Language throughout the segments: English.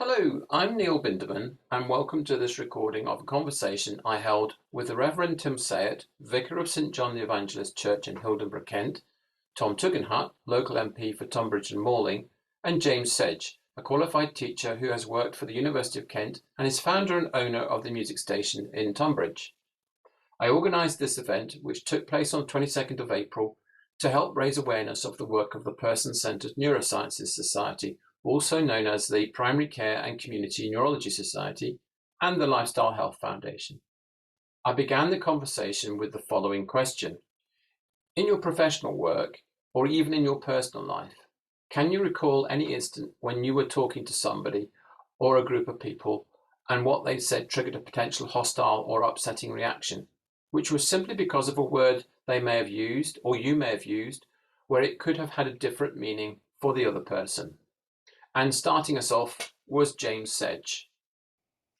Hello, I'm Neil Binderman, and welcome to this recording of a conversation I held with the Rev Tim Saiet, vicar of St John the Evangelist Church in Hildenborough Kent, Tom Tugendhat, local MP for Tonbridge and Malling, and James Sedge, a qualified teacher who has worked for the University of Kent and is founder and owner of the music station in Tonbridge. I organised this event, which took place on the 22nd of April, to help raise awareness of the work of the Person-Centred Neurosciences Society, also known as the Primary Care and Community Neurology Society, and the Lifestyle Health Foundation. I began the conversation with the following question. In your professional work, or even in your personal life, can you recall any instant when you were talking to somebody or a group of people and what they said triggered a potential hostile or upsetting reaction, which was simply because of a word they may have used or you may have used, where it could have had a different meaning for the other person? And starting us off was James Sedge.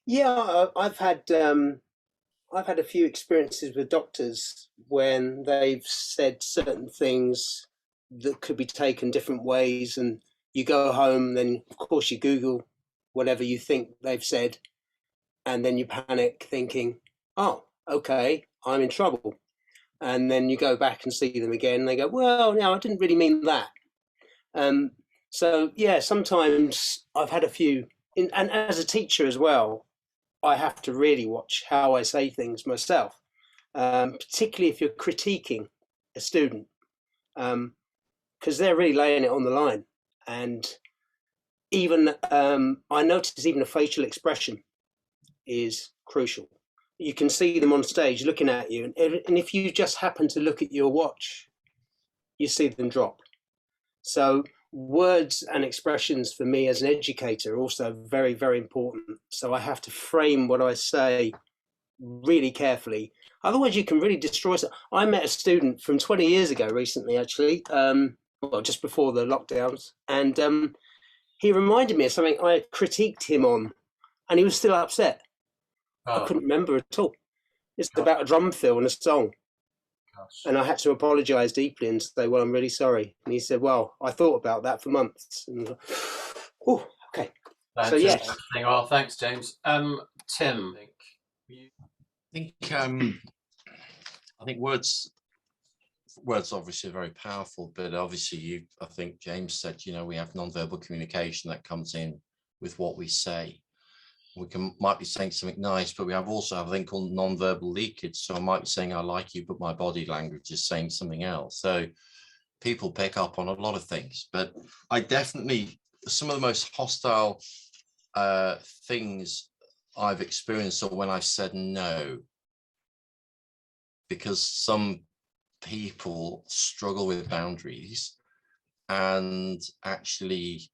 Yeah, I've had a few experiences with doctors when they've said certain things that could be taken different ways, and you go home, then of course you Google whatever you think they've said, and then you panic thinking, "Oh, okay, I'm in trouble." And then you go back and see them again, and they go, "Well, no, I didn't really mean that." Um, so yeah, sometimes I've had a few, and as a teacher as well, I have to really watch how I say things myself, particularly if you're critiquing a student, because they're really laying it on the line. And even I notice even a facial expression is crucial. You can see them on stage looking at you, and if you just happen to look at your watch, you see them drop. So words and expressions for me as an educator are also very, very important. So I have to frame what I say really carefully. Otherwise, you can really destroy it. I met a student from 20 years ago recently, actually, well, just before the lockdowns, and he reminded me of something I critiqued him on, and he was still upset. I Oh, couldn't remember at all. It's gosh, about a drum fill and a song. gosh. And I had to apologise deeply and say, "Well, I'm really sorry." And he said, "Well, I thought about that for months." And oh, okay. So That's yes, interesting. Well, thanks, James. Tim. I think words obviously are very powerful, but obviously I think James said, we have non-verbal communication that comes in with what we say. Might be saying something nice, but we also have a thing called non-verbal leakage. So I might be saying I like you, but my body language is saying something else. So people pick up on a lot of things, but I definitely, some of the most hostile things I've experienced are when I've said no, because some people struggle with boundaries, and actually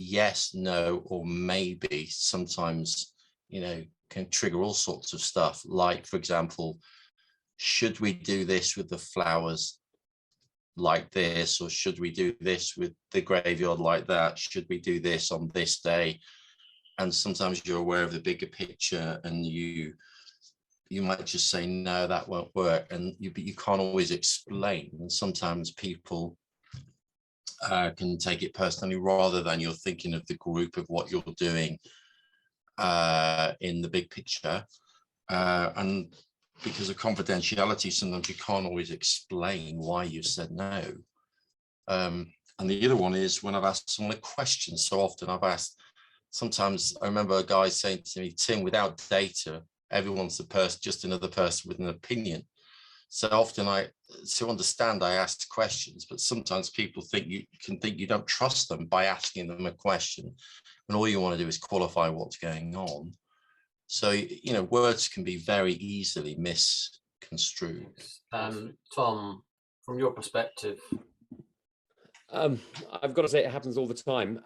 yes, no, or maybe sometimes can trigger all sorts of stuff, like, for example, should we do this with the flowers like this, or should we do this with the graveyard like that? Should we do this on this day? And sometimes you're aware of the bigger picture, and you might just say, no, that won't work. And you can't always explain. And sometimes people can take it personally, rather than you're thinking of the group of what you're doing in the big picture. And because of confidentiality, sometimes you can't always explain why you said no. And the other one is when I've asked someone a question. So often sometimes I remember a guy saying to me, "Tim, without data, everyone's just another person with an opinion." So often to understand, I ask questions, but sometimes people think you don't trust them by asking them a question, and all you want to do is qualify what's going on. So, words can be very easily misconstrued. Tom, from your perspective. I've got to say it happens all the time.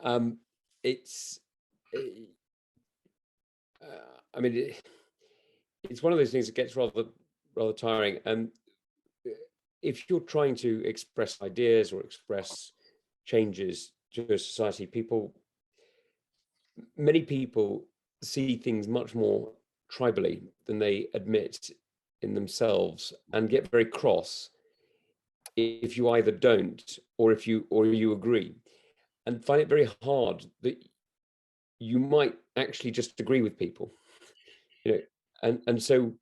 It's one of those things that gets rather tiring. And if you're trying to express ideas or express changes to a society, many people see things much more tribally than they admit in themselves, and get very cross if you either don't or you agree, and find it very hard that you might actually just agree with people, and so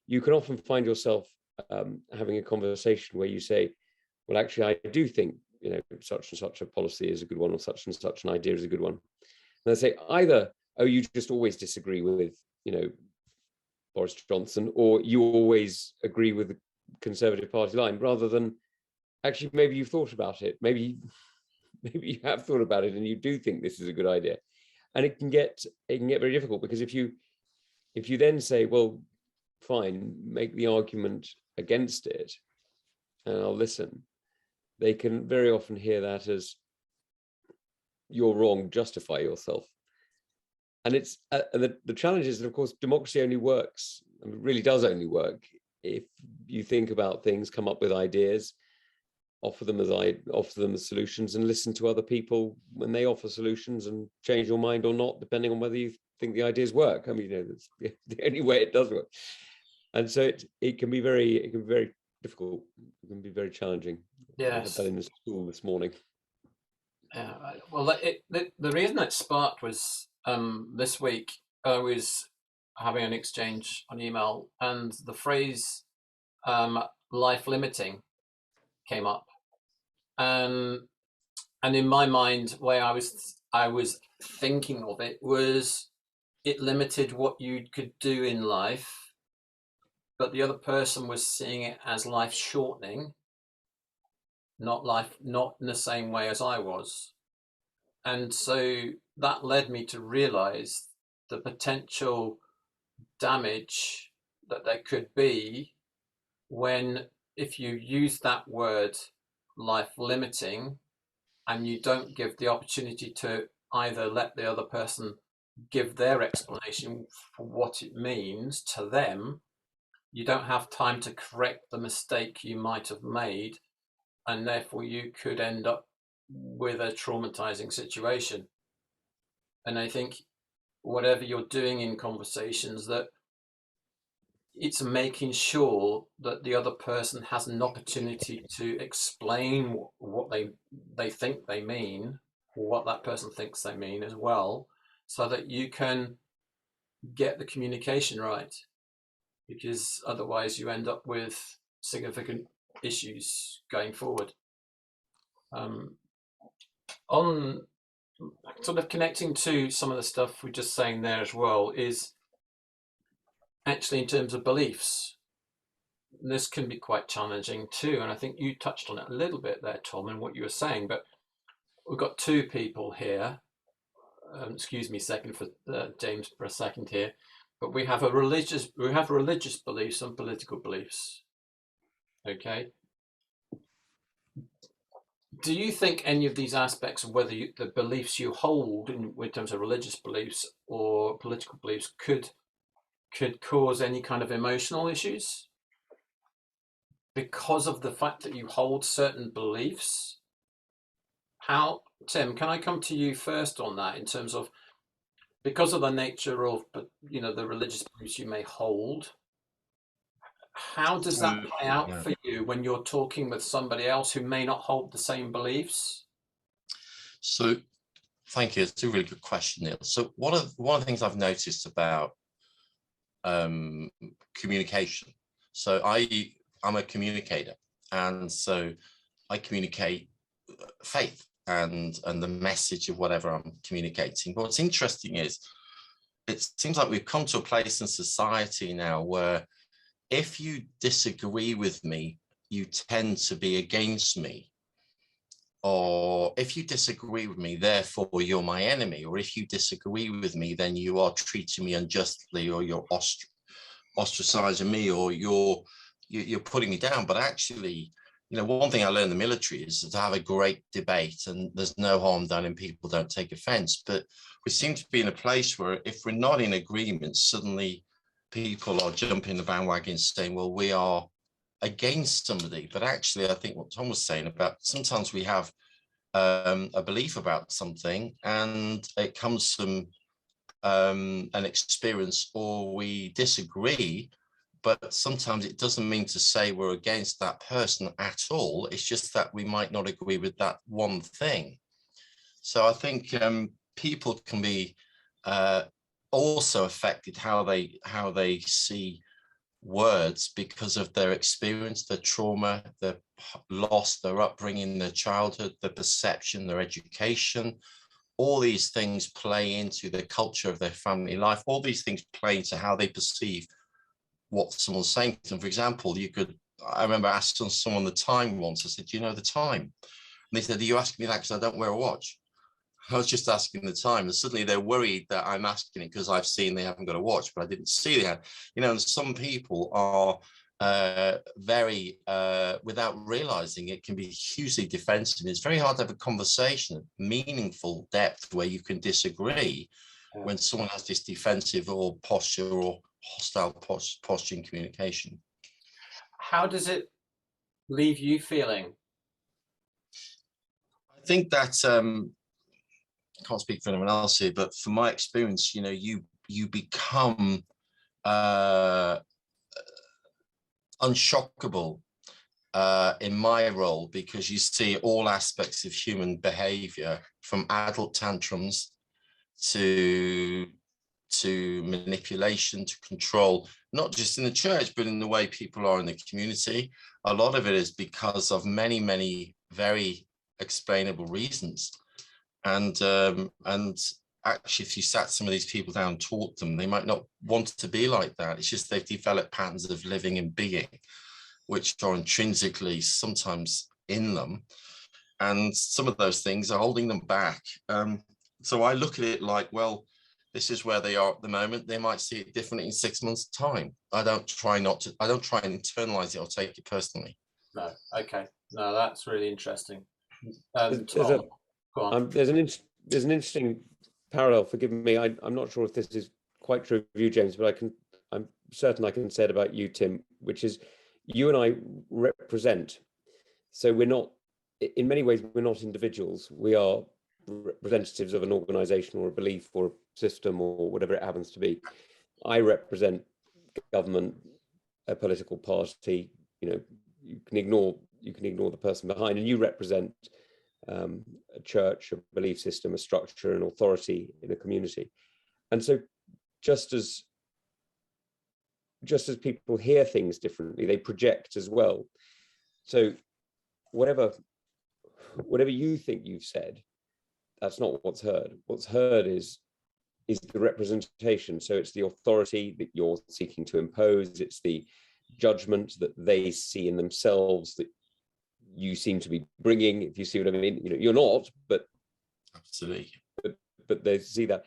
you can often find yourself having a conversation where you say, well, actually, I do think, such and such a policy is a good one, or such and such an idea is a good one. And they say either, oh, you just always disagree with, Boris Johnson, or you always agree with the Conservative Party line, rather than actually maybe you've thought about it, maybe you have thought about it and you do think this is a good idea. And it can get very difficult, because if you then say, well, fine, make the argument against it and I'll listen, they can very often hear that as, you're wrong, justify yourself. And it's the challenge is that, of course, democracy only works, and it really does only work, if you think about things, come up with ideas, offer them as solutions, and listen to other people when they offer solutions, and change your mind or not, depending on whether you think the ideas work. I mean, that's the only way it does work. And so it can be very difficult. It can be very challenging. Yes. I had that in the school this morning. Yeah. Well, the reason it sparked was this week I was having an exchange on email, and the phrase life limiting came up, and in my mind, the way I was thinking of it was, it limited what you could do in life, but the other person was seeing it as life shortening, not in the same way as I was. And so that led me to realize the potential damage that there could be if you use that word life limiting, and you don't give the opportunity to either let the other person give their explanation for what it means to them. You don't have time to correct the mistake you might have made, and therefore you could end up with a traumatizing situation. And I think whatever you're doing in conversations, that it's making sure that the other person has an opportunity to explain what they think they mean, or what that person thinks they mean as well, so that you can get the communication right, because otherwise you end up with significant issues going forward. On sort of connecting to some of the stuff we're just saying there as well, is actually in terms of beliefs. This can be quite challenging too, and I think you touched on it a little bit there, Tom, and what you were saying. But we've got two people here. Excuse me, James, for a second here. But we have religious beliefs and political beliefs. Okay. Do you think any of these aspects of whether the beliefs you hold in terms of religious beliefs or political beliefs could cause any kind of emotional issues because of the fact that you hold certain beliefs? How, Tim, can I come to you first on that, in terms of, because of the nature of the religious beliefs you may hold, how does that play out for you when you're talking with somebody else who may not hold the same beliefs? So, thank you. It's a really good question, Neil. So one of the things I've noticed about communication. So I'm a communicator, and so I communicate faith and the message of whatever I'm communicating. But what's interesting is, it seems like we've come to a place in society now where if you disagree with me, you tend to be against me. Or if you disagree with me, therefore you're my enemy. Or if you disagree with me, then you are treating me unjustly, or you're ostracizing me, or you're putting me down. But actually, one thing I learned in the military is to have a great debate, and there's no harm done and people don't take offense. But we seem to be in a place where if we're not in agreement, suddenly people are jumping the bandwagon saying, well, we are against somebody. But actually, I think what Tom was saying about, sometimes we have a belief about something and it comes from an experience, or we disagree, but sometimes it doesn't mean to say we're against that person at all. It's just that we might not agree with that one thing. So I think people can be also affected how they see words because of their experience, their trauma, their loss, their upbringing, their childhood, their perception, their education. All these things play into the culture of their family life. All these things play into how they perceive what someone's saying to them. For example, I remember asking someone the time once. I said, "Do you know the time?" And they said, "Are you asking me that because I don't wear a watch?" I was just asking the time, and suddenly they're worried that I'm asking it because I've seen they haven't got a watch, but I didn't see they had. And some people are very, without realizing it, can be hugely defensive. It's very hard to have a conversation, meaningful depth, where you can disagree when someone has this defensive or posture or hostile posture in communication. How does it leave you feeling? I think that I can't speak for anyone else here, but from my experience, you become unshockable in my role, because you see all aspects of human behavior, from adult tantrums to manipulation, to control, not just in the church, but in the way people are in the community. A lot of it is because of many, many very explainable reasons. And actually, if you sat some of these people down and taught them, they might not want to be like that. It's just they've developed patterns of living and being, which are intrinsically sometimes in them. And some of those things are holding them back. So I look at it like, well, this is where they are at the moment. They might see it differently in 6 months' time. I don't try and internalize it or take it personally. No. Okay. No, that's really interesting. There's an interesting parallel. Forgive me, I'm not sure if this is quite true of you, James, but I'm certain I can say it about you, Tim, which is you and I represent. So we're not, in many ways, we're not individuals. We are representatives of an organization or a belief or a system or whatever it happens to be. I represent government, a political party. You can ignore the person behind, and you represent a church, a belief system, a structure, an authority in a community. And so just as people hear things differently, they project as well. So whatever you think you've said, that's not what's heard. What's heard is the representation. So it's the authority that you're seeking to impose. It's the judgment that they see in themselves that you seem to be bringing, if you see what I mean. You're not, but absolutely, but they see that,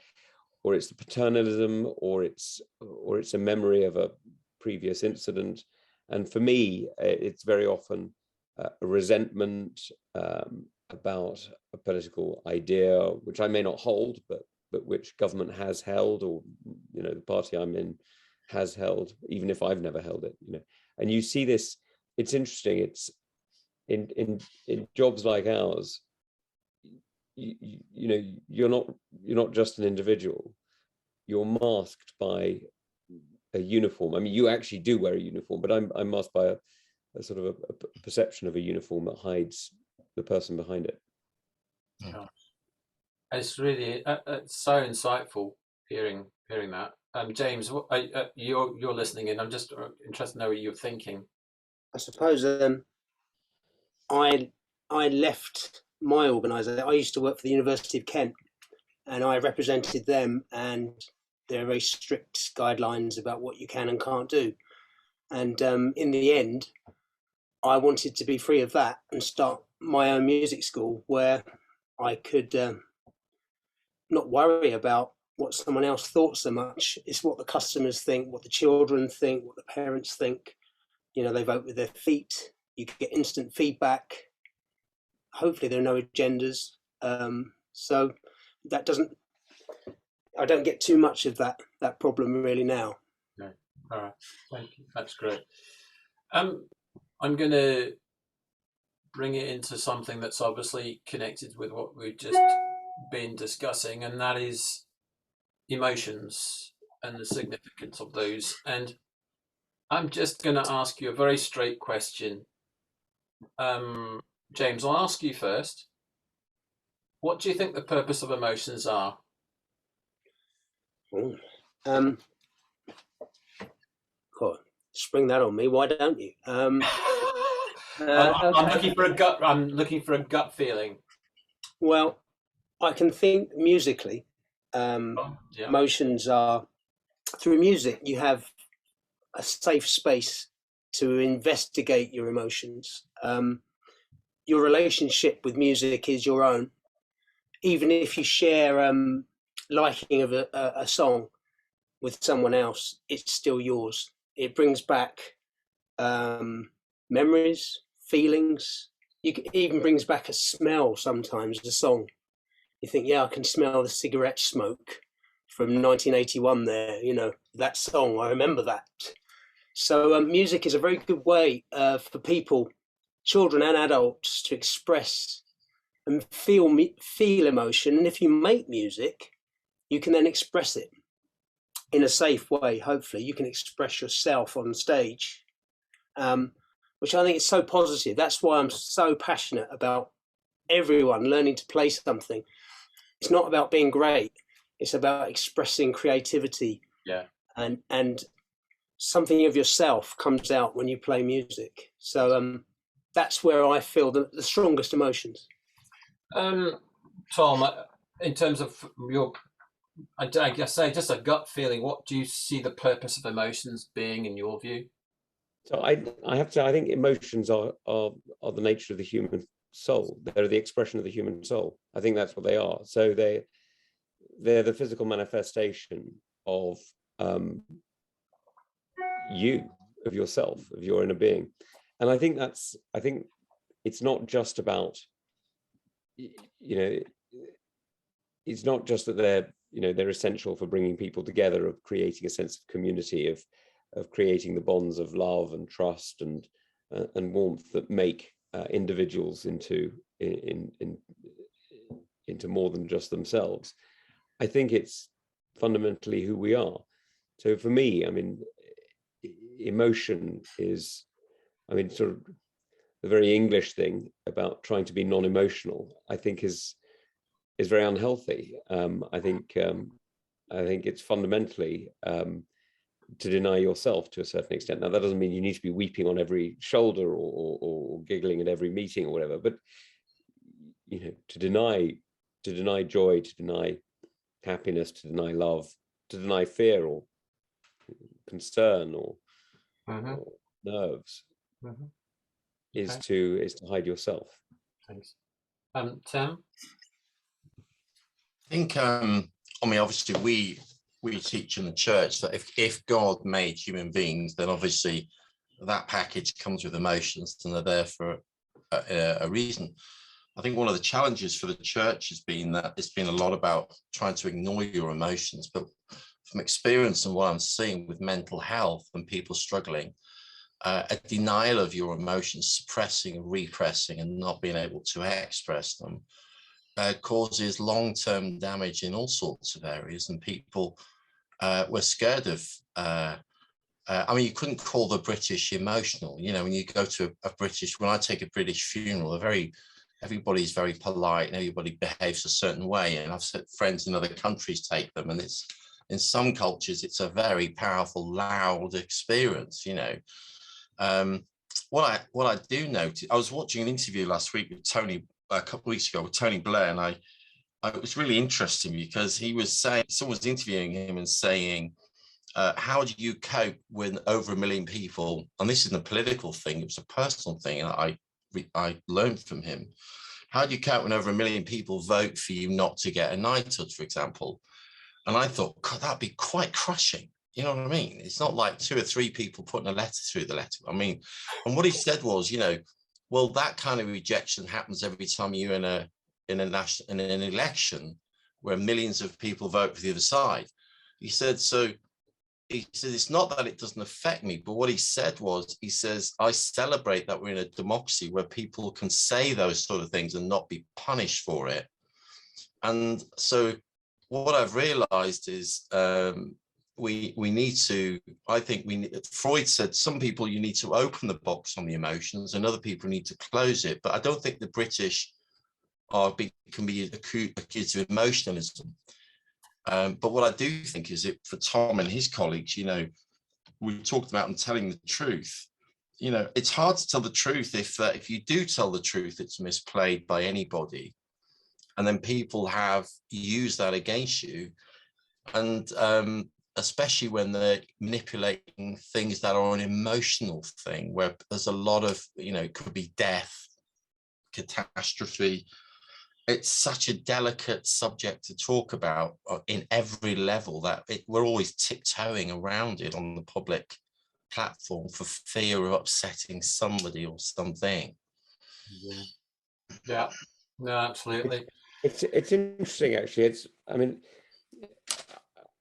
or it's the paternalism, or it's a memory of a previous incident. And for me, it's very often a resentment about a political idea which I may not hold, but which government has held, or the party I'm in has held, even if I've never held it. And you see this. It's interesting. It's in jobs like ours. You're not just an individual. You're masked by a uniform. I mean, you actually do wear a uniform, but I'm masked by a sort of a perception of a uniform that hides the person behind it. Yeah. It's really it's so insightful hearing that. James, you're listening in. I'm just interested to know what you're thinking. I suppose I left my organisation. I used to work for the University of Kent, and I represented them, and there are very strict guidelines about what you can and can't do. And in the end, I wanted to be free of that and start my own music school where I could not worry about what someone else thought so much. It's what the customers think, what the children think, what the parents think. They vote with their feet. You get instant feedback. Hopefully there are no agendas. So that doesn't, I don't get too much of that problem really now. No. All right. Thank you. That's great. I'm going to bring it into something that's obviously connected with what we've just been discussing, and that is emotions and the significance of those. And I'm just going to ask you a very straight question. James, I'll ask you first. What do you think the purpose of emotions are? Oh. God, spring that on me. Why don't you? I'm Okay. looking for a gut. I'm looking for a gut feeling. Well, I can think musically. Yeah. Emotions are through music. You have a safe space to investigate your emotions. Your relationship with music is your own. Even if you share liking of a song with someone else, it's still yours. It brings back memories, feelings. It even brings back a smell sometimes, a song. You think, yeah, I can smell the cigarette smoke from 1981 there, that song, I remember that. So music is a very good way for people, children and adults, to express and feel emotion. And if you make music, you can then express it in a safe way. Hopefully you can express yourself on stage, which I think is so positive. That's why I'm so passionate about everyone learning to play something. It's not about being great. It's about expressing creativity. Yeah. And something of yourself comes out when you play music. So that's where I feel the strongest emotions. Tom, in terms of your, I guess, say just a gut feeling, what do you see the purpose of emotions being in your view? So I have to say, I think emotions are the nature of the human soul. They're the expression of the human soul. I think that's what they are. So they're the physical manifestation of of yourself, of your inner being. And I think it's not just about, it's not just that they're essential for bringing people together, of creating a sense of community, of creating the bonds of love and trust and warmth that make individuals into more than just themselves. I think it's fundamentally who we are. So for me, I mean, emotion is, sort of the very English thing about trying to be non-emotional, I think is very unhealthy. I think it's fundamentally to deny yourself to a certain extent. Now, that doesn't mean you need to be weeping on every shoulder or giggling at every meeting or whatever, but to deny joy, to deny happiness, to deny love, to deny fear or concern or nerves is to hide yourself. Thanks. Tim? I think, obviously we teach in the church that if God made human beings, then obviously that package comes with emotions and they're there for a reason. I think one of the challenges for the church has been that it's been a lot about trying to ignore your emotions, but from experience and what I'm seeing with mental health and people struggling, a denial of your emotions, suppressing and repressing and not being able to express them causes long-term damage in all sorts of areas. And people were scared of, you couldn't call the British emotional. When you go to when I take a British funeral, everybody's very polite and everybody behaves a certain way. And I've said friends in other countries take them, and it's, in some cultures, it's a very powerful, loud experience, What I do notice, I was watching an interview last week with a couple of weeks ago with Tony Blair, and it was really interesting because he was saying, someone was interviewing him and saying, how do you cope when over 1 million people, and this isn't a political thing, it was a personal thing, and I learned from him, how do you cope when over 1 million people vote for you not to get a knighthood, for example? And I thought, God, that'd be quite crushing. You know what I mean? It's not like 2 or 3 people putting a letter through the letter. And what he said was, well, that kind of rejection happens every time you're in an election where millions of people vote for the other side. He said it's not that it doesn't affect me, but what he said was, he says, I celebrate that we're in a democracy where people can say those sort of things and not be punished for it. And so what I've realized is we need to, Freud said some people you need to open the box on the emotions and other people need to close it. But I don't think the British can be accused of emotionalism. But what I do think is it for Tom and his colleagues, we talked about them telling the truth. It's hard to tell the truth if you do tell the truth, it's misplayed by anybody. And then people have used that against you. And especially when they're manipulating things that are an emotional thing, where there's a lot of, it could be death, catastrophe. It's such a delicate subject to talk about in every level that we're always tiptoeing around it on the public platform for fear of upsetting somebody or something. Yeah, no, absolutely. It's interesting, actually.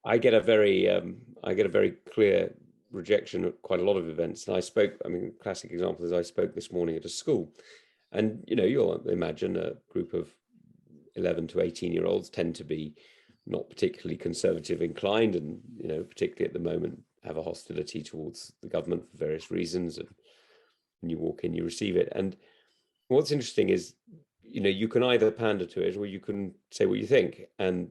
I get a very clear rejection at quite a lot of events. And classic example is I spoke this morning at a school, and you'll imagine a group of 11 to 18-year-olds tend to be not particularly conservative inclined, and particularly at the moment have a hostility towards the government for various reasons. And when you walk in, you receive it. And what's interesting is, you can either pander to it or you can say what you think. And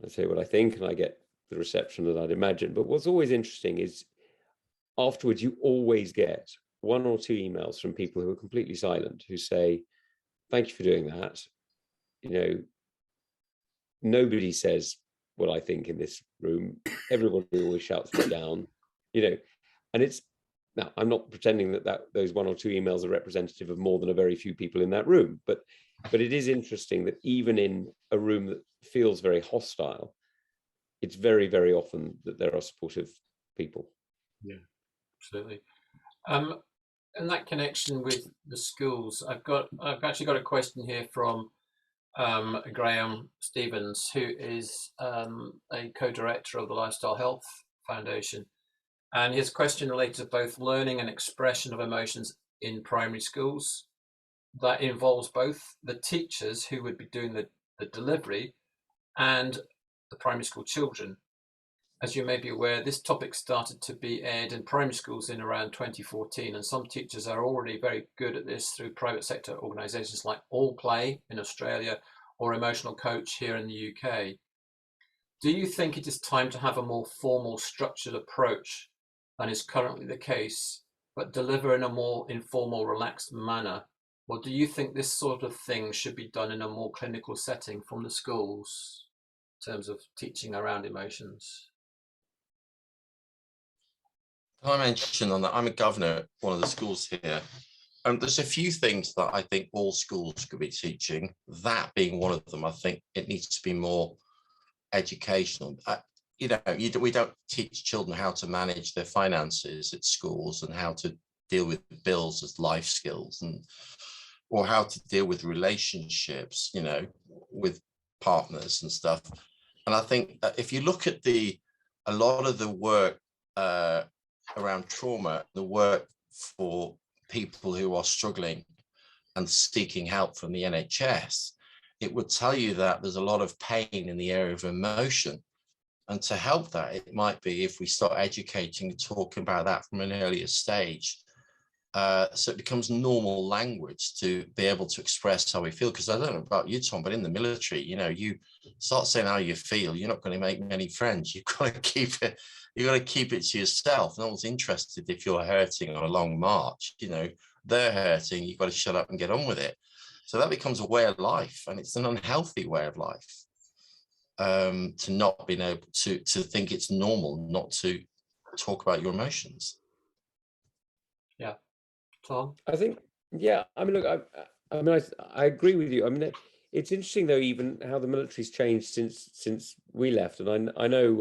I say what I think, and I get the reception that I'd imagine. But what's always interesting is afterwards, you always get one or two emails from people who are completely silent, who say, "Thank you for doing that. Nobody says what I think in this room. Everybody always shouts me down." And now I'm not pretending that those one or two emails are representative of more than a very few people in that room, but it is interesting that even in a room that feels very hostile, it's very, very often that there are supportive people. Yeah, absolutely. In that connection with the schools, I've actually got a question here from Graham Stevens, who is a co-director of the Lifestyle Health Foundation. And his question relates to both learning and expression of emotions in primary schools. That involves both the teachers who would be doing the delivery and the primary school children. As you may be aware, this topic started to be aired in primary schools in around 2014, and some teachers are already very good at this through private sector organisations like All Play in Australia or Emotional Coach here in the UK. Do you think it is time to have a more formal, structured approach than is currently the case, but deliver in a more informal, relaxed manner? Or do you think this sort of thing should be done in a more clinical setting from the schools in terms of teaching around emotions? I mentioned on that, I'm a governor at one of the schools here. There's a few things that I think all schools could be teaching, that being one of them. I think it needs to be more educational. We don't teach children how to manage their finances at schools and how to deal with bills as life skills, or how to deal with relationships, with partners and stuff. And I think if you look at a lot of the work around trauma, the work for people who are struggling and seeking help from the NHS, it would tell you that there's a lot of pain in the area of emotion. And to help that, it might be if we start educating and talking about that from an earlier stage. So it becomes normal language to be able to express how we feel. Because I don't know about you, Tom, but in the military, you start saying how you feel, you're not going to make many friends. You've got to keep it. You've got to keep it to yourself. No one's interested if you're hurting on a long march. They're hurting. You've got to shut up and get on with it. So that becomes a way of life, and it's an unhealthy way of life. To not being able to think it's normal not to talk about your emotions. Yeah, Tom. I think, yeah. Look, I agree with you. It's interesting though, even how the military's changed since we left. And I know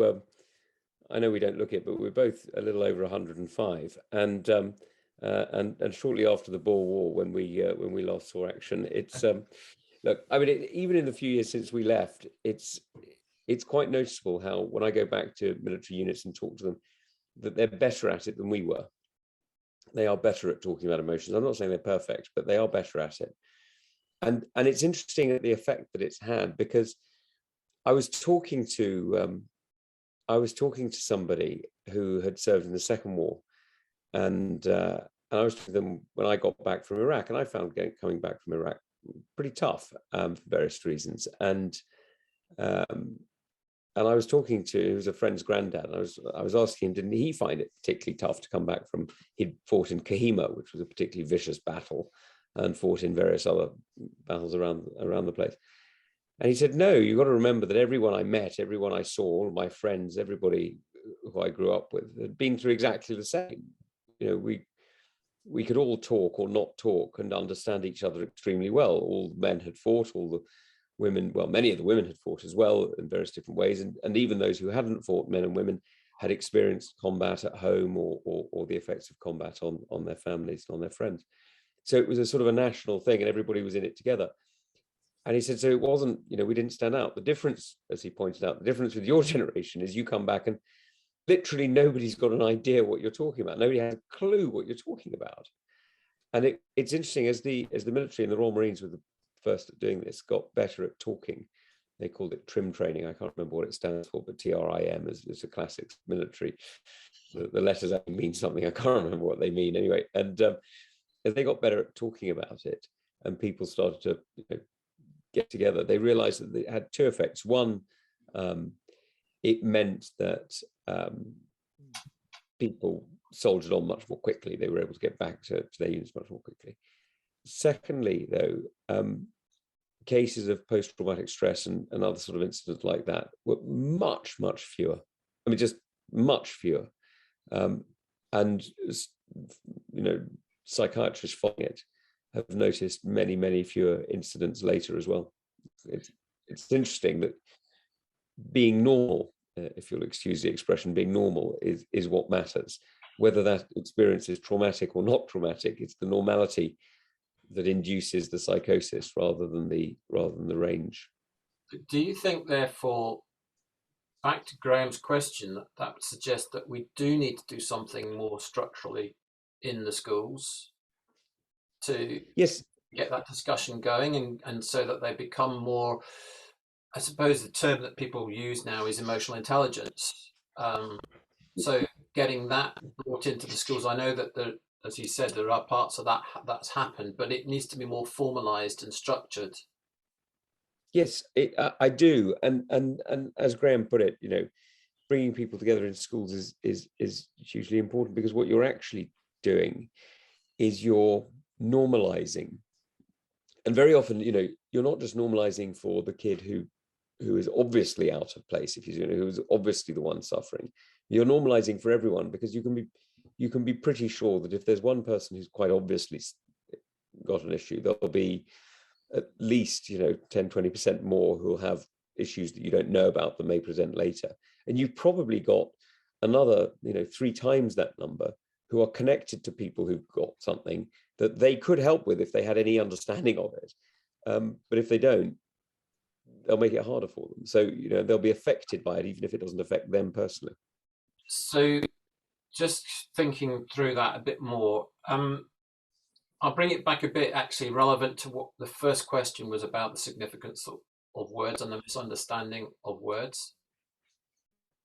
we don't look it, but we're both a little over 105. And shortly after the Boer War, when we last saw action, it's look. Even in the few years since we left, it's quite noticeable how when I go back to military units and talk to them, that they're better at it than we were. They are better at talking about emotions. I'm not saying they're perfect, but they are better at it. And it's interesting at the effect that it's had, because I was talking to somebody who had served in the Second War, and I was with them when I got back from Iraq, and I found coming back from Iraq pretty tough for various reasons. And and I was talking to, he was a friend's granddad, and I was asking him, didn't he find it particularly tough to come back from, he'd fought in Kohima, which was a particularly vicious battle, and fought in various other battles around the place. And he said, no, you've got to remember that everyone I met, everyone I saw, all my friends, everybody who I grew up with had been through exactly the same. You know, we could all talk or not talk and understand each other extremely well. All the men had fought, all the women, well, many of the women had fought as well in various different ways. And even those who hadn't fought, men and women, had experienced combat at home or the effects of combat on their families and on their friends. So it was a sort of a national thing, and everybody was in it together. And he said, so it wasn't, you know, we didn't stand out. The difference, as he pointed out, the difference with your generation is you come back and literally nobody's got an idea what you're talking about. Nobody has a clue what you're talking about. And it's interesting, as the military and the Royal Marines were the first at doing this, got better at talking. They called it trim training. I can't remember what it stands for, but TRIM is a classic military. The letters actually mean something. I can't remember what they mean anyway. And as they got better at talking about it, and people started to, you know, get together, they realized that it had two effects. One, it meant that people soldiered on much more quickly. They were able to get back to their units much more quickly. Secondly, though, cases of post-traumatic stress and other sort of incidents like that were much, much fewer. I mean, just much fewer. And, you know, psychiatrists following it have noticed many, many fewer incidents later as well. It's interesting that being normal, if you'll excuse the expression, being normal is what matters. Whether that experience is traumatic or not traumatic, it's the normality that induces the psychosis rather than the range. Do you think, therefore, back to Graham's question, that would suggest that we do need to do something more structurally in the schools to get that discussion going, and so that they become more, I suppose the term that people use now is emotional intelligence. So getting that brought into the schools, I know that as you said, there are parts of that's happened, but it needs to be more formalized and structured. Yes, I do, and as Graham put it, you know, bringing people together in schools is hugely important, because what you're actually doing is you're normalizing, and very often, you know, you're not just normalizing for the kid who is obviously out of place, if you know, who is obviously the one suffering. You're normalizing for everyone, because you can be pretty sure that if there's one person who's quite obviously got an issue, there'll be at least, you know, 10-20% more who'll have issues that you don't know about that may present later. And you've probably got another, you know, 3 times that number who are connected to people who've got something that they could help with if they had any understanding of it. But if they don't, they'll make it harder for them. So, you know, they'll be affected by it, even if it doesn't affect them personally. So just thinking through that a bit more, I'll bring it back a bit, actually relevant to what the first question was about, the significance of words and the misunderstanding of words.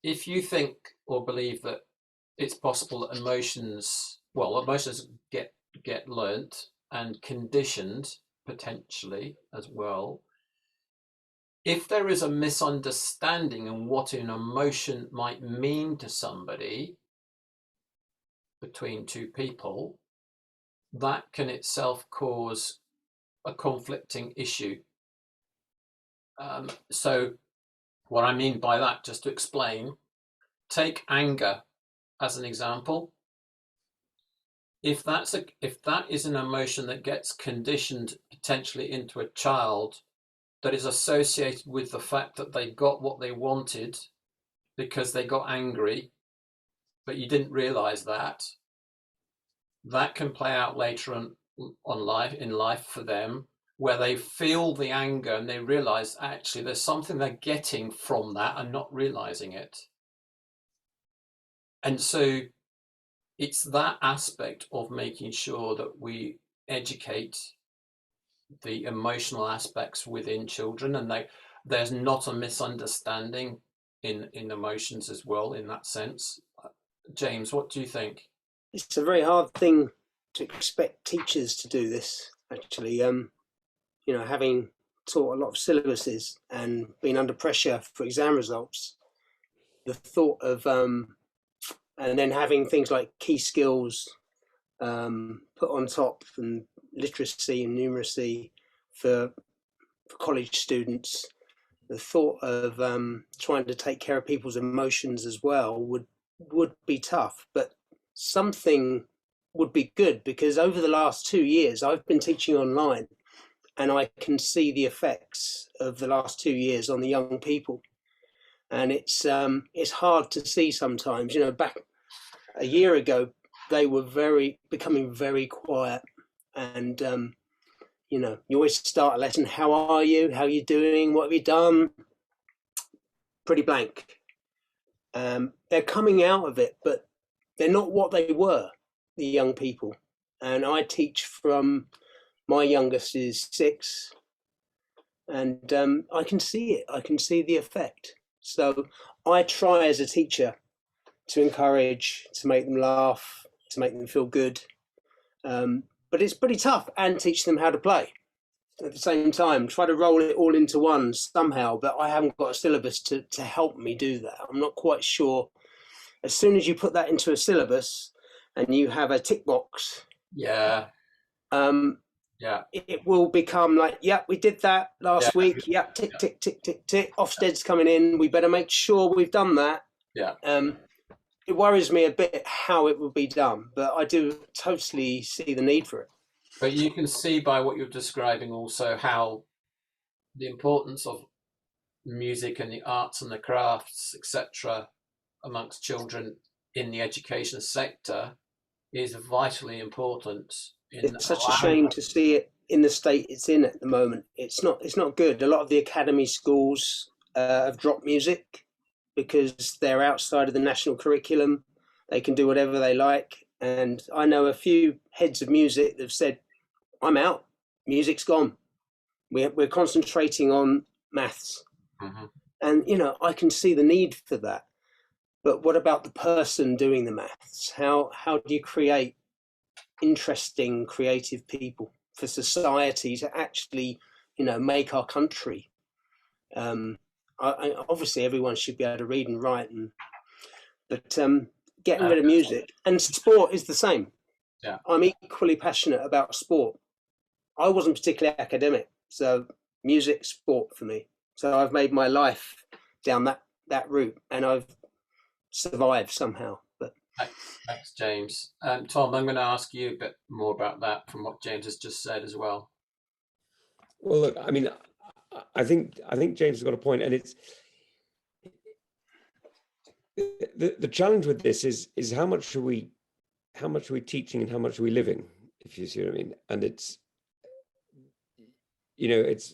If you think or believe that it's possible that emotions get learnt and conditioned potentially as well, if there is a misunderstanding in what an emotion might mean to somebody between two people, that can itself cause a conflicting issue. So what I mean by that, just to explain, take anger as an example. If that is an emotion that gets conditioned potentially into a child, that is associated with the fact that they got what they wanted because they got angry, but you didn't realize that can play out later in life for them, where they feel the anger and they realize actually there's something they're getting from that and not realizing it. And so it's that aspect of making sure that we educate the emotional aspects within children, and there's not a misunderstanding in emotions as well in that sense. James, what do you think? It's a very hard thing to expect teachers to do this, actually. You know, having taught a lot of syllabuses and been under pressure for exam results, the thought of and then having things like key skills put on top, and literacy and numeracy for college students, the thought of trying to take care of people's emotions as well would be tough, but something would be good, because over the last 2 years I've been teaching online, and I can see the effects of the last 2 years on the young people. And it's hard to see sometimes. You know, back a year ago, they were becoming very quiet. And, you know, you always start a lesson, how are you? How are you doing? What have you done? Pretty blank. They're coming out of it, but they're not what they were, the young people. And I teach from, my youngest is 6, and I can see it. I can see the effect. So I try as a teacher to encourage, to make them laugh, to make them feel good. But it's pretty tough, and teach them how to play at the same time. Try to roll it all into one somehow, but I haven't got a syllabus to help me do that. I'm not quite sure. As soon as you put that into a syllabus and you have a tick box, it will become like, yeah, we did that last week. Yeah, tick, tick, tick, tick, tick. Ofsted's coming in. We better make sure we've done that. Yeah. It worries me a bit how it will be done, but I do totally see the need for it. But you can see by what you're describing also how the importance of music and the arts and the crafts, etc., amongst children in the education sector is vitally important. It's such a shame to see it in the state it's in at the moment. It's not good. A lot of the academy schools have dropped music because they're outside of the national curriculum. They can do whatever they like. And I know a few heads of music that have said, I'm out, music's gone. We're concentrating on maths. Mm-hmm. And, you know, I can see the need for that. But what about the person doing the maths? How do you create interesting, creative people for society to actually, you know, make our country? Obviously, everyone should be able to read and write, but getting rid of music and sport is the same. Yeah, I'm equally passionate about sport. I wasn't particularly academic, so music, sport for me. So I've made my life down that route, and I've survived somehow. But thanks, James. Tom, I'm going to ask you a bit more about that from what James has just said as well. Well, look, I mean, I think James has got a point, and it's the challenge with this is how much are we teaching and how much are we living, if you see what I mean. And it's, you know, it's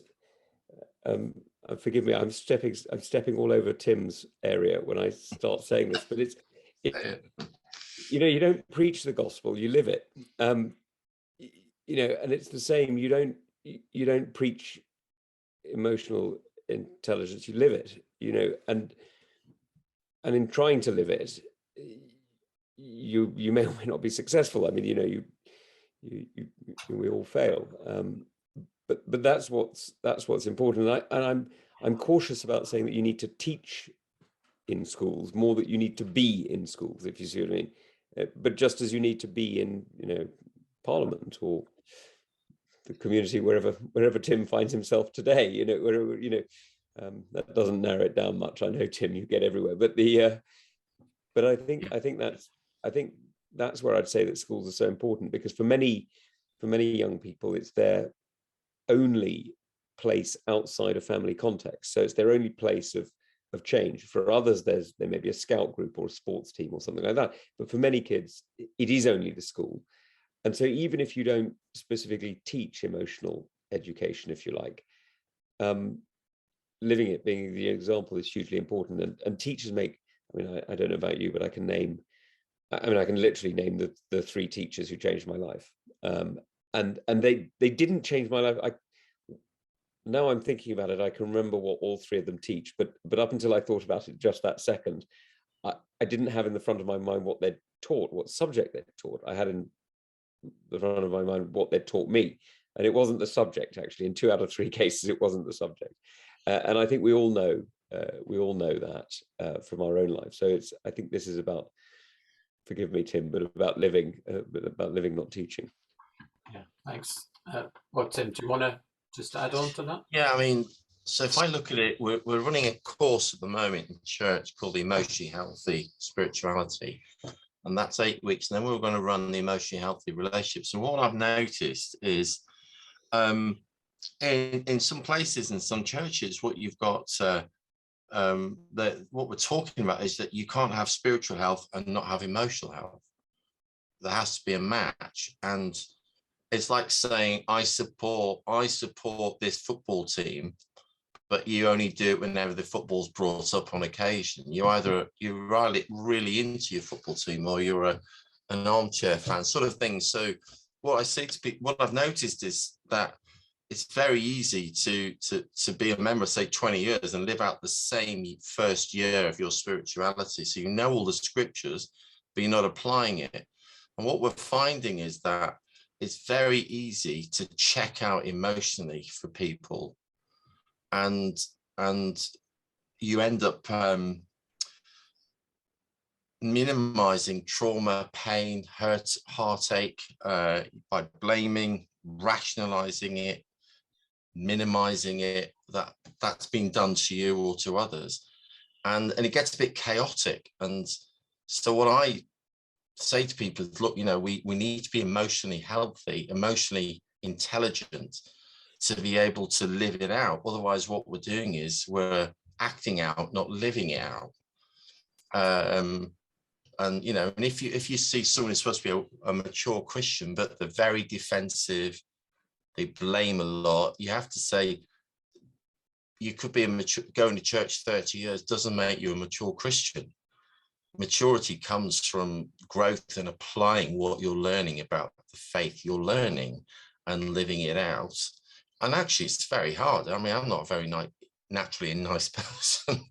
forgive me, I'm stepping all over Tim's area when I start saying this, but it's you know, you don't preach the gospel, you live it. You know, and it's the same. You don't preach emotional intelligence, you live it, you know, and in trying to live it, you may or may not be successful. I mean, you know, we all fail, but that's what's important. And I'm cautious about saying that you need to teach in schools more than you need to be in schools, if you see what I mean. But just as you need to be in, you know, Parliament or the community wherever Tim finds himself today, you know, wherever, you know, that doesn't narrow it down much. I know, Tim, you get everywhere, but but I think that's where I'd say that schools are so important, because for many young people, it's their only place outside of family context. So it's their only place of change. For others, there may be a scout group or a sports team or something like that. But for many kids, it is only the school. And so even if you don't specifically teach emotional education, if you like, living it, being the example, is hugely important. And teachers make, I mean, I don't know about you, but I can literally name the 3 teachers who changed my life. And they didn't change my life. Now I'm thinking about it, I can remember what all 3 of them teach, but up until I thought about it just that second, I didn't have in the front of my mind what they'd taught, what subject they'd taught. I had in the front of my mind what they'd taught me, and it wasn't the subject. Actually, in 2 out of 3 cases, it wasn't the subject. And I think we all know we all know that from our own life. So I think this is about, forgive me, Tim, but about living, not teaching. Yeah, thanks. Well, Tim, do you want to just add on to that? Yeah, I mean, so if I look at it, we're running a course at the moment in church called the Emotionally Healthy Spirituality. And that's 8 weeks. And then we're going to run the Emotionally Healthy Relationships. And what I've noticed is in some places, in some churches, what you've got, what we're talking about is that you can't have spiritual health and not have emotional health. There has to be a match. And it's like saying, I support this football team, but you only do it whenever the football's brought up on occasion. You're really into your football team, or you're an armchair fan, sort of thing. So what I say to people, what I've noticed is that it's very easy to be a member, say 20 years, and live out the same first year of your spirituality. So you know all the scriptures, but you're not applying it. And what we're finding is that it's very easy to check out emotionally for people, and you end up minimizing trauma, pain, hurt, heartache by blaming, rationalizing it, minimizing it, that's been done to you or to others, and it gets a bit chaotic. And so what I say to people is, look, we need to be emotionally healthy, emotionally intelligent, to be able to live it out. Otherwise, what we're doing is we're acting out, not living it out. And if you see someone who's supposed to be a mature Christian, but they're very defensive, they blame a lot, you have to say, you could be going to church 30 years doesn't make you a mature Christian. Maturity comes from growth and applying what you're learning about the faith you're learning and living it out. And actually, it's very hard. I mean, I'm not a very naturally a nice person.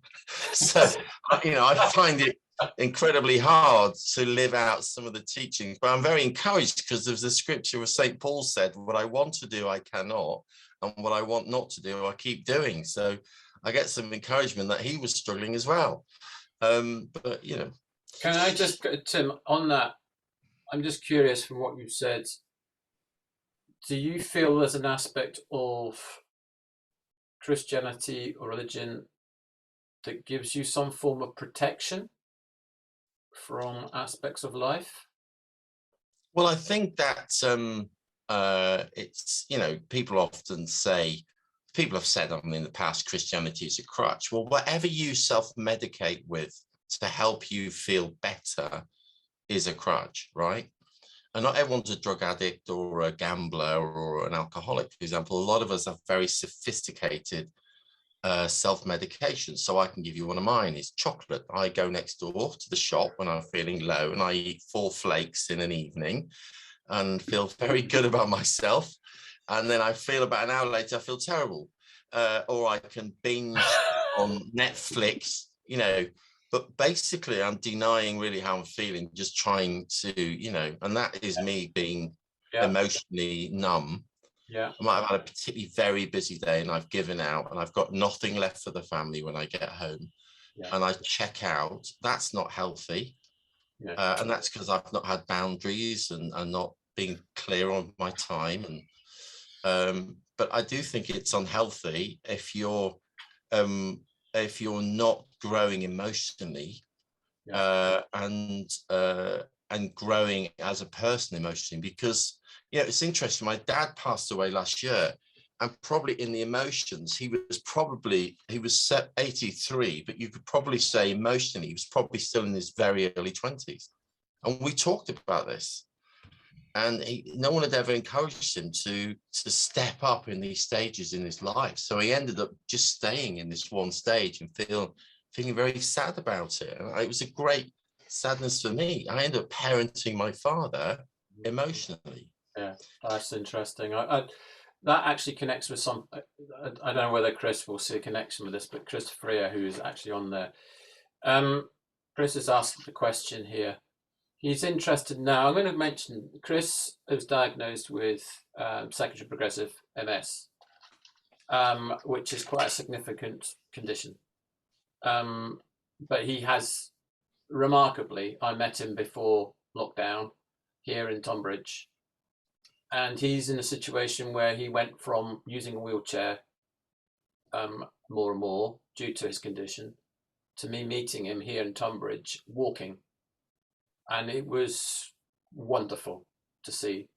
So, I find it incredibly hard to live out some of the teachings. But I'm very encouraged, because there's a scripture where St. Paul said, what I want to do, I cannot. And what I want not to do, I keep doing. So I get some encouragement that he was struggling as well. But, Can I just, Tim, on that, I'm just curious from what you've said, do you feel there's an aspect of Christianity or religion that gives you some form of protection from aspects of life? Well, I think that it's, people often say, people have said in the past, Christianity is a crutch. Well, whatever you self-medicate with to help you feel better is a crutch, right? And not everyone's a drug addict or a gambler or an alcoholic, for example. A lot of us have very sophisticated self-medication. So I can give you one of mine is chocolate. I go next door to the shop when I'm feeling low, and I eat 4 flakes in an evening and feel very good about myself. And then I feel about an hour later, I feel terrible. Or I can binge on Netflix, but basically I'm denying really how I'm feeling, just trying to, and that is me being emotionally numb. Yeah. I might have had a particularly very busy day and I've given out and I've got nothing left for the family when I get home, and I check out. That's not healthy. And that's because I've not had boundaries and not being clear on my time. And but I do think it's unhealthy if you're not growing emotionally and growing as a person emotionally. Because it's interesting, my dad passed away last year, and probably in the emotions he was 83, but you could probably say emotionally he was probably still in his very early 20s. And we talked about this, and no one had ever encouraged him to step up in these stages in his life. So he ended up just staying in this one stage and feeling very sad about it. And it was a great sadness for me. I ended up parenting my father emotionally. Yeah, that's interesting. That actually connects with some. I don't know whether Chris will see a connection with this, but Chris Freer, who is actually on there, Chris has asked the question here. He's interested now. I'm going to mention Chris was diagnosed with secondary progressive MS, which is quite a significant condition. But he has, remarkably, I met him before lockdown here in Tonbridge, and he's in a situation where he went from using a wheelchair more and more due to his condition to me meeting him here in Tonbridge walking, and it was wonderful to see.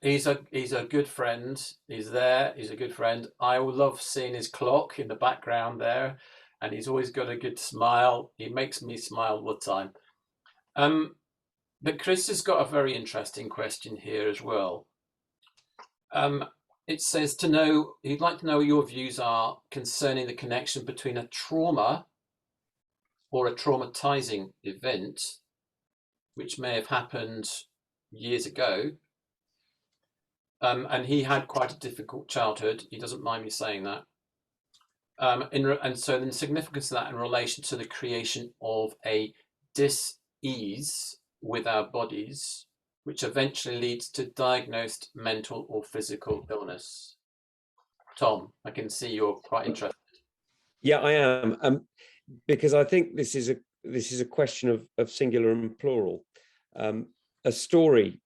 He's a good friend. He's there. He's a good friend. I love seeing his clock in the background there, and he's always got a good smile. He makes me smile all the time. But Chris has got a very interesting question here as well. It says he'd like to know what your views are concerning the connection between a trauma or a traumatizing event, which may have happened years ago. And he had quite a difficult childhood. He doesn't mind me saying that. And so the significance of that in relation to the creation of a dis-ease with our bodies, which eventually leads to diagnosed mental or physical illness. Tom, I can see you're quite interested. Yeah, I am, because I think this is a question of singular and plural. A story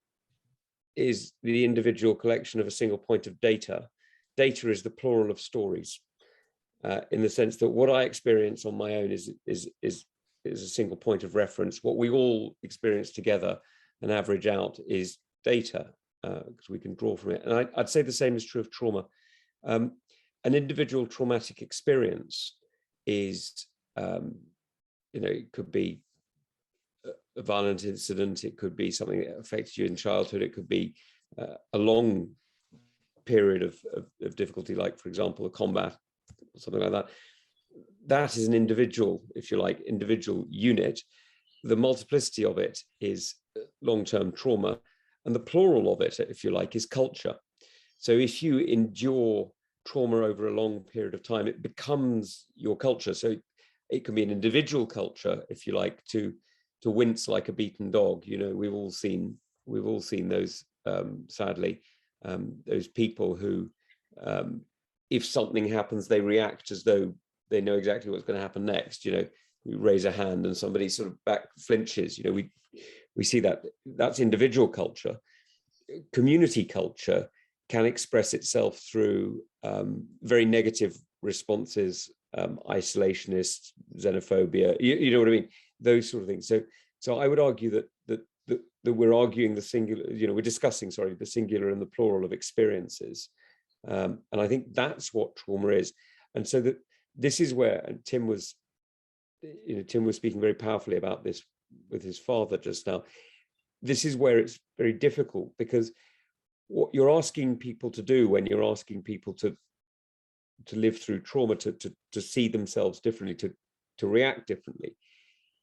is the individual collection of a single point of data. Data is the plural of stories, in the sense that what I experience on my own is a single point of reference. What we all experience together and average out is data, because we can draw from it. And I'd say the same is true of trauma. An individual traumatic experience is, it could be a violent incident, it could be something that affected you in childhood, it could be a long period of difficulty, like, for example, a combat, or something like that. That is an individual, if you like, individual unit. The multiplicity of it is long-term trauma, and the plural of it, if you like, is culture. So if you endure trauma over a long period of time, it becomes your culture. So it can be an individual culture, if you like, to wince like a beaten dog. We've all seen those, sadly, those people who, if something happens, they react as though they know exactly what's going to happen next. You raise a hand and somebody sort of back flinches. We see that. That's individual culture. Community culture can express itself through very negative responses, isolationist, xenophobia. You know what I mean? Those sort of things. So I would argue that we're arguing the singular. We're discussing, the singular and the plural of experiences, and I think that's what trauma is. And so that this is where, and Tim was speaking very powerfully about this with his father just now. This is where it's very difficult, because what you're asking people to do when you're asking people to live through trauma, to see themselves differently, to react differently,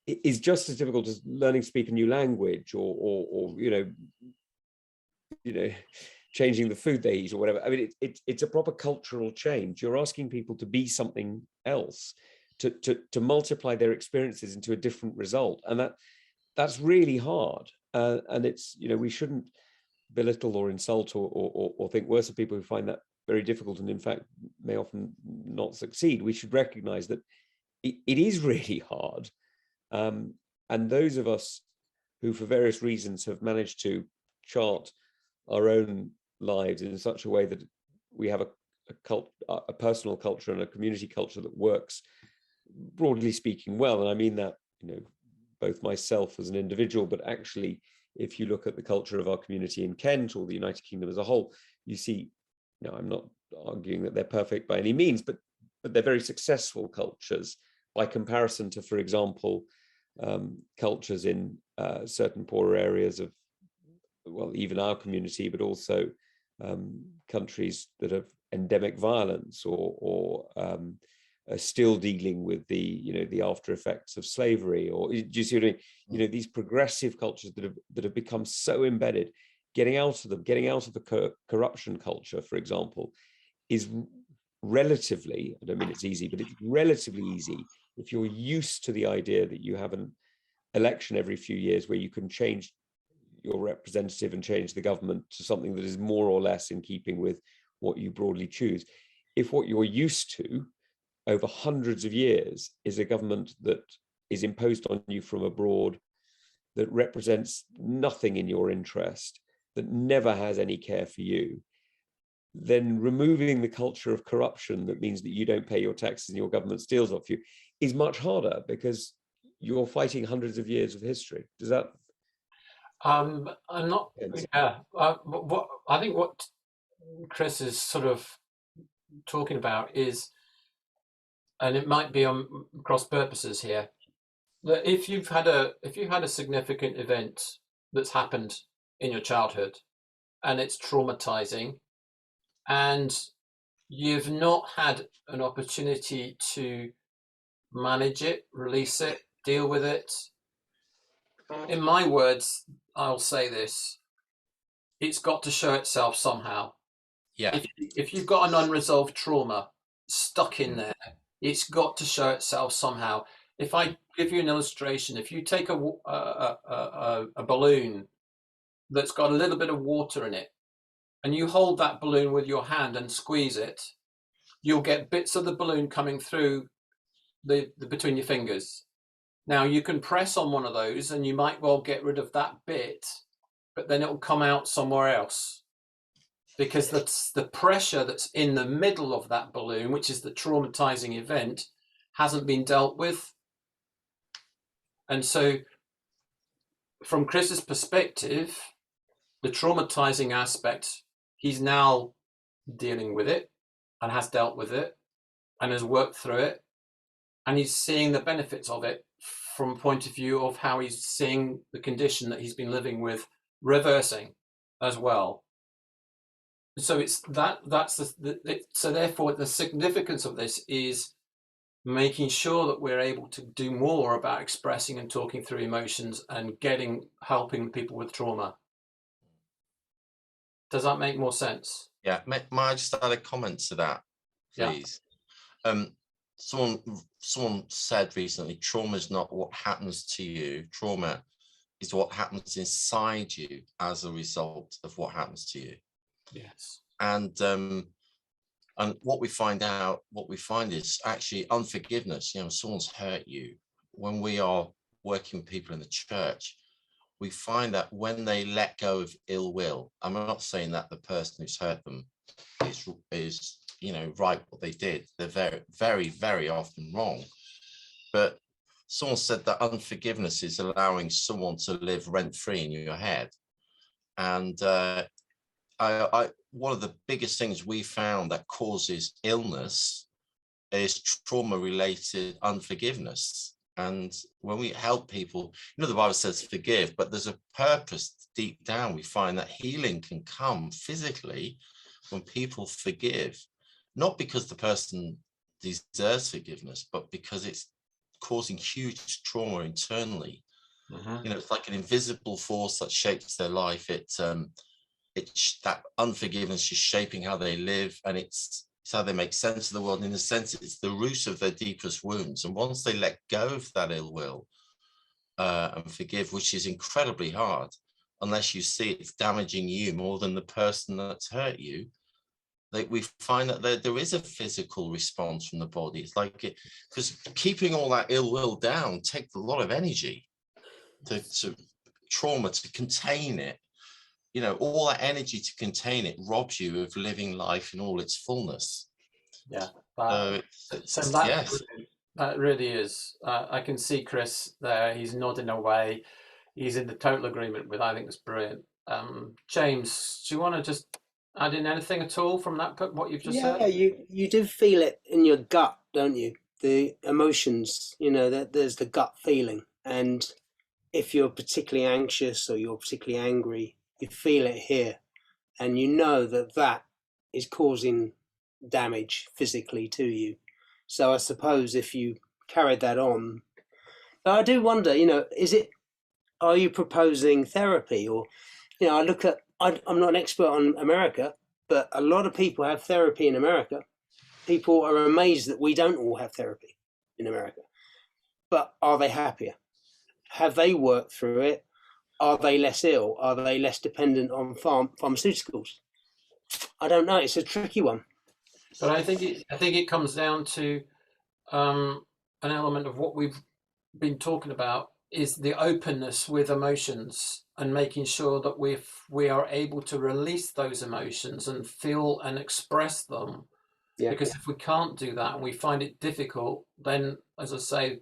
is just as difficult as learning to speak a new language, or changing the food they eat or whatever. I mean, it's a proper cultural change. You're asking people to be something else, to multiply their experiences into a different result, and that's really hard. And it's, we shouldn't belittle or insult or think worse of people who find that very difficult, and in fact may often not succeed. We should recognize that it is really hard. And those of us who, for various reasons, have managed to chart our own lives in such a way that we have a personal culture and a community culture that works, broadly speaking, well. And I mean that, both myself as an individual, but actually, if you look at the culture of our community in Kent or the United Kingdom as a whole, you see, I'm not arguing that they're perfect by any means, but they're very successful cultures by comparison to, for example, cultures in certain poorer areas of, well, even our community, but also countries that have endemic violence or are still dealing with the after effects of slavery, or do you see what I mean? These progressive cultures that have become so embedded, getting out of the corruption culture, for example, is relatively, I don't mean it's easy, but it's relatively easy if you're used to the idea that you have an election every few years where you can change your representative and change the government to something that is more or less in keeping with what you broadly choose. If what you're used to over hundreds of years is a government that is imposed on you from abroad, that represents nothing in your interest, that never has any care for you, then removing the culture of corruption that means that you don't pay your taxes and your government steals off you is much harder, because you're fighting hundreds of years of history. Does that? I'm not. Yeah. What I think what Chris is sort of talking about is, and it might be on cross purposes here, that if you've had a significant event that's happened in your childhood and it's traumatizing, and you've not had an opportunity to manage it, release it, deal with it. In my words, I'll say this: it's got to show itself somehow. Yeah. If you've got an unresolved trauma stuck in there, it's got to show itself somehow. If I give you an illustration, if you take a balloon that's got a little bit of water in it, and you hold that balloon with your hand and squeeze it, you'll get bits of the balloon coming through the between your fingers. Now you can press on one of those and you might well get rid of that bit, but then it'll come out somewhere else, because that's the pressure that's in the middle of that balloon, which is the traumatizing event, hasn't been dealt with. And so from Chris's perspective, the traumatizing aspect, he's now dealing with it and has dealt with it and has worked through it, and he's seeing the benefits of it from a point of view of how he's seeing the condition that he's been living with reversing as well. So it's so therefore the significance of this is making sure that we're able to do more about expressing and talking through emotions and helping people with trauma. Does that make more sense? Yeah. May I just add a comment to that, please? Yeah. Someone said recently, trauma is not what happens to you. Trauma is what happens inside you as a result of what happens to you. Yes. And what we find is actually unforgiveness. You know, someone's hurt you. When we are working with people in the church, we find that when they let go of ill will, I'm not saying that the person who's hurt them is right what they did. They're very, very, very often wrong. But someone said that unforgiveness is allowing someone to live rent-free in your head. And one of the biggest things we found that causes illness is trauma-related unforgiveness. And when we help people, the Bible says forgive, but there's a purpose deep down. We find that healing can come physically when people forgive, not because the person deserves forgiveness, but because it's causing huge trauma internally. Mm-hmm. It's like an invisible force that shapes their life. It's that unforgiveness is shaping how they live, and it's how they make sense of the world. In a sense, it's the root of their deepest wounds. And once they let go of that ill will and forgive, which is incredibly hard, unless you see it's damaging you more than the person that's hurt you, we find that there is a physical response from the body. It's like because keeping all that ill will down takes a lot of energy to trauma, to contain it. All that energy to contain it robs you of living life in all its fullness. Yeah. Yes. That really is. I can see Chris there. He's nodding away. He's in the total agreement with. I think it's brilliant. James, do you want to just add in anything at all from that? What you've just said? Yeah, you do feel it in your gut, don't you? The emotions. There's the gut feeling, and if you're particularly anxious or you're particularly angry, you feel it here, and that is causing damage physically to you. So I suppose if you carried that on, but I do wonder, are you proposing therapy? Or, I look at, I'm not an expert on America, but a lot of people have therapy in America. People are amazed that we don't all have therapy in America. But are they happier? Have they worked through it? Are they less ill? Are they less dependent on pharmaceuticals? I don't know. It's a tricky one. But I think it comes down to an element of what we've been talking about is the openness with emotions and making sure that we are able to release those emotions and feel and express them. Yeah. Because if we can't do that and we find it difficult, then, as I say,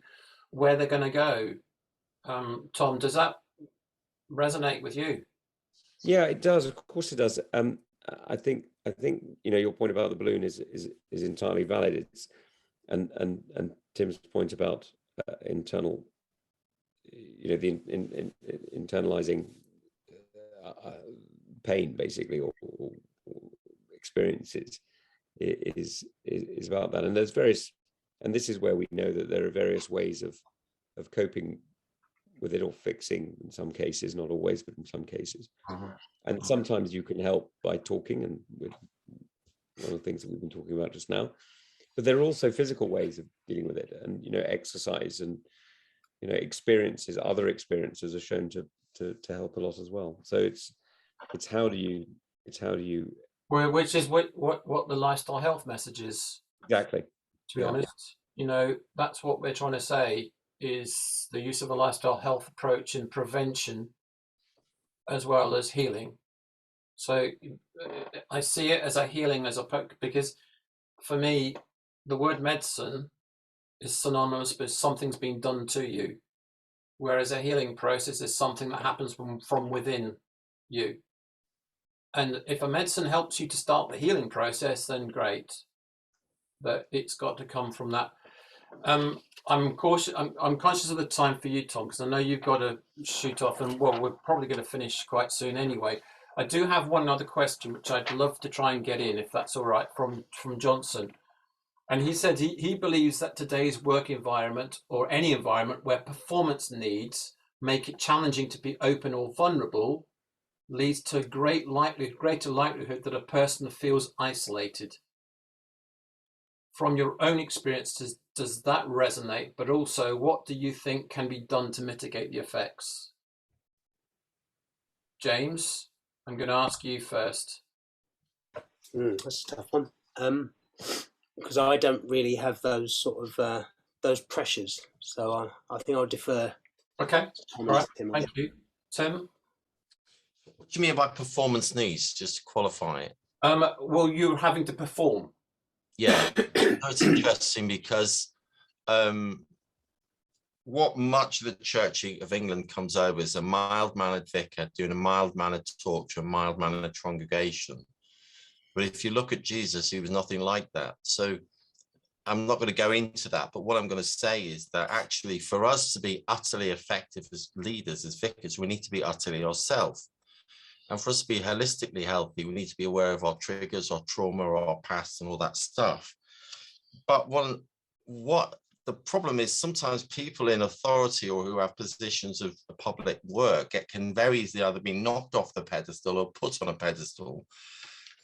where they're going to go. Tom, does that resonate with you? Yeah, it does. Of course, it does. I think your point about the balloon is entirely valid. It's and Tim's point about internal, the internalizing pain, basically, or experiences, is about that. And there's various, and this is where we know that there are various ways of coping with it, or fixing in some cases, not always, but in some cases. And sometimes you can help by talking, and with one of the things that we've been talking about just now. But there are also physical ways of dealing with it, and exercise and experiences, other experiences are shown to help a lot as well. So it's how do you which is what the lifestyle health message is. Exactly. To be honest, that's what we're trying to say, is the use of a lifestyle health approach in prevention as well as healing. So I see it as a healing, because for me, the word medicine is synonymous with something's been done to you, whereas a healing process is something that happens from within you. And if a medicine helps you to start the healing process, then great, but it's got to come from that. I'm cautious. I'm conscious of the time for you, Tom, because I know you've got to shoot off, and we're probably going to finish quite soon anyway. I do have one other question, which I'd love to try and get in, if that's all right, from Johnson. And he said he believes that today's work environment, or any environment where performance needs make it challenging to be open or vulnerable, leads to greater likelihood that a person feels isolated. From your own experience, does that resonate? But also, what do you think can be done to mitigate the effects? James, I'm going to ask you first. That's a tough one, because I don't really have those sort of those pressures. So I think I'll defer. Okay, all right. Thank you, Tim. What do you mean by performance needs? Just to qualify it. Well, you're having to perform. Yeah, it's interesting because what much of the Church of England comes over is a mild-mannered vicar doing a mild-mannered talk to a mild-mannered congregation. But if you look at Jesus, he was nothing like that. So I'm not going to go into that. But what I'm going to say is that actually for us to be utterly effective as leaders, as vicars, we need to be utterly ourselves. And for us to be holistically healthy, we need to be aware of our triggers, our trauma, our past, and all that stuff. But what the problem is, sometimes people in authority or who have positions of public work can very easily either be knocked off the pedestal or put on a pedestal.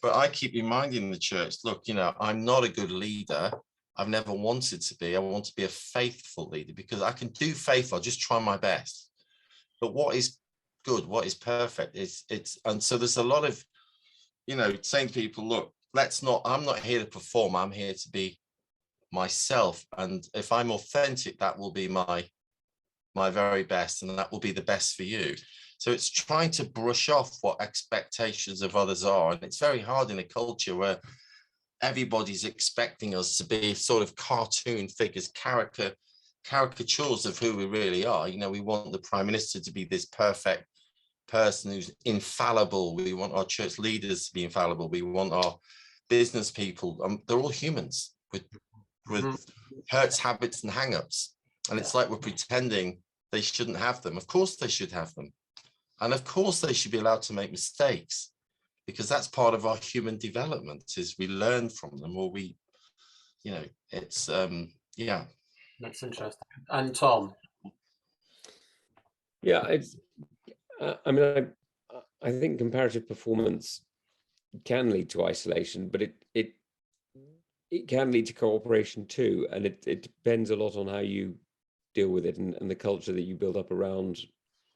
But I keep reminding the church, look, I'm not a good leader. I've never wanted to be. I want to be a faithful leader, because I can do faithful. I'll just try my best. But what is good, what is perfect, and so there's a lot of, saying to people, look, I'm not here to perform. I'm here to be myself. And if I'm authentic, that will be my very best, and that will be the best for you. So it's trying to brush off what expectations of others are. And it's very hard in a culture where everybody's expecting us to be sort of cartoon figures, caricatures of who we really are. We want the Prime Minister to be this perfect person who's infallible. We want our church leaders to be infallible. We want our business people. They're all humans with hurts, habits, and hang-ups. And it's like we're pretending they shouldn't have them. Of course they should have them. And of course they should be allowed to make mistakes, because that's part of our human development, is we learn from them, or it's yeah. That's interesting. And Tom? Yeah, it's I think comparative performance can lead to isolation, but it can lead to cooperation too, and it depends a lot on how you deal with it, and the culture that you build up around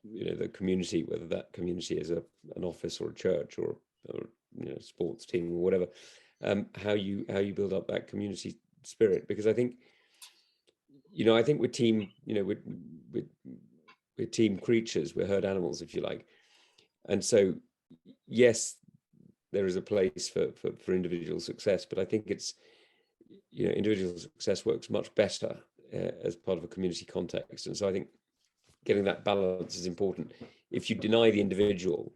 the community, whether that community is an office or a church or sports team or whatever, how you build up that community spirit. Because I think I think we're team, we're team creatures, we're herd animals, if you like. And so, yes, there is a place for individual success, but I think it's, individual success works much better as part of a community context. And so I think getting that balance is important. If you deny the individual,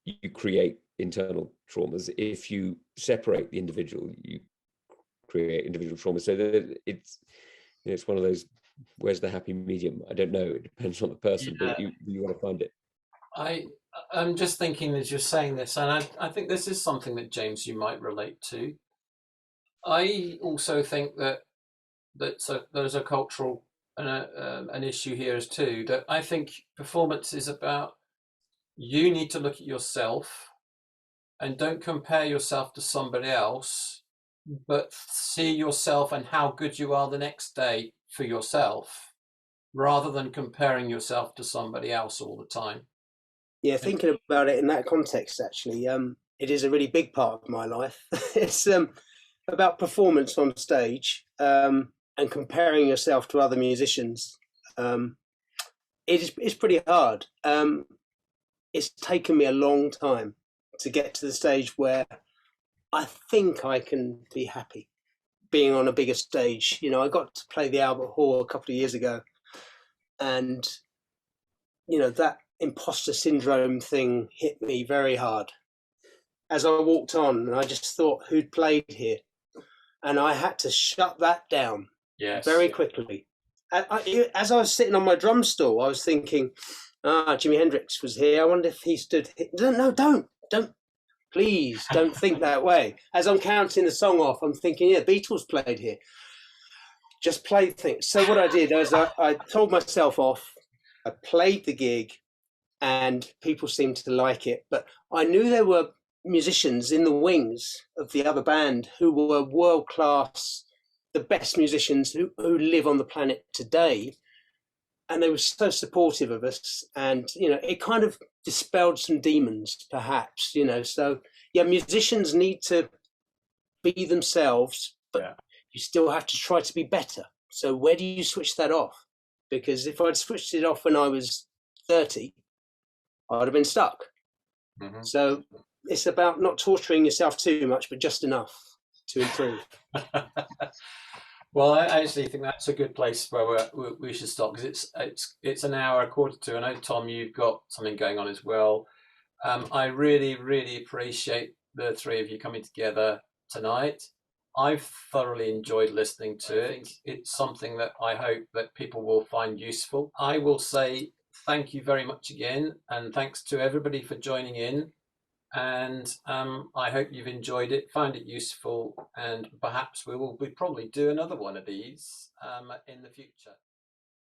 you create internal traumas. If you separate the individual, you create individual trauma. So that it's one of those, where's the happy medium? I don't know. It depends on the person, but you want to find it. I'm just thinking as you're saying this, and I think this is something that, James, you might relate to. I also think that there's a cultural an issue here as too, that I think performance is about, you need to look at yourself and don't compare yourself to somebody else, but see yourself and how good you are the next day for yourself, rather than comparing yourself to somebody else all the time. Yeah, thinking about it in that context, actually, it is a really big part of my life. It's about performance on stage, and comparing yourself to other musicians. It's pretty hard. It's taken me a long time to get to the stage where I think I can be happy being on a bigger stage. I got to play the Albert Hall a couple of years ago, and that imposter syndrome thing hit me very hard as I walked on, and I just thought, who'd played here? And I had to shut that down very quickly. As I was sitting on my drum stool, I was thinking, Jimi Hendrix was here. I wonder if he stood here. No, don't. Please don't think that way. As I'm counting the song off, I'm thinking, yeah, Beatles played here. Just play things. So what I did was I told myself off. I played the gig, and people seemed to like it. But I knew there were musicians in the wings of the other band who were world-class, the best musicians who live on the planet today. And they were so supportive of us. And, it kind of dispelled some demons, perhaps, So, yeah, musicians need to be themselves, but you still have to try to be better. So where do you switch that off? Because if I'd switched it off when I was 30, I'd have been stuck. Mm-hmm. So it's about not torturing yourself too much, but just enough to improve. Well, I actually think that's a good place where we should stop, because it's an hour, 1:45. I know, Tom, you've got something going on as well. I really, really appreciate the three of you coming together tonight. I've thoroughly enjoyed listening to it. It's something that I hope that people will find useful. I will say thank you very much again, and thanks to everybody for joining in. And I hope you've enjoyed it, found it useful, and perhaps we probably do another one of these in the future.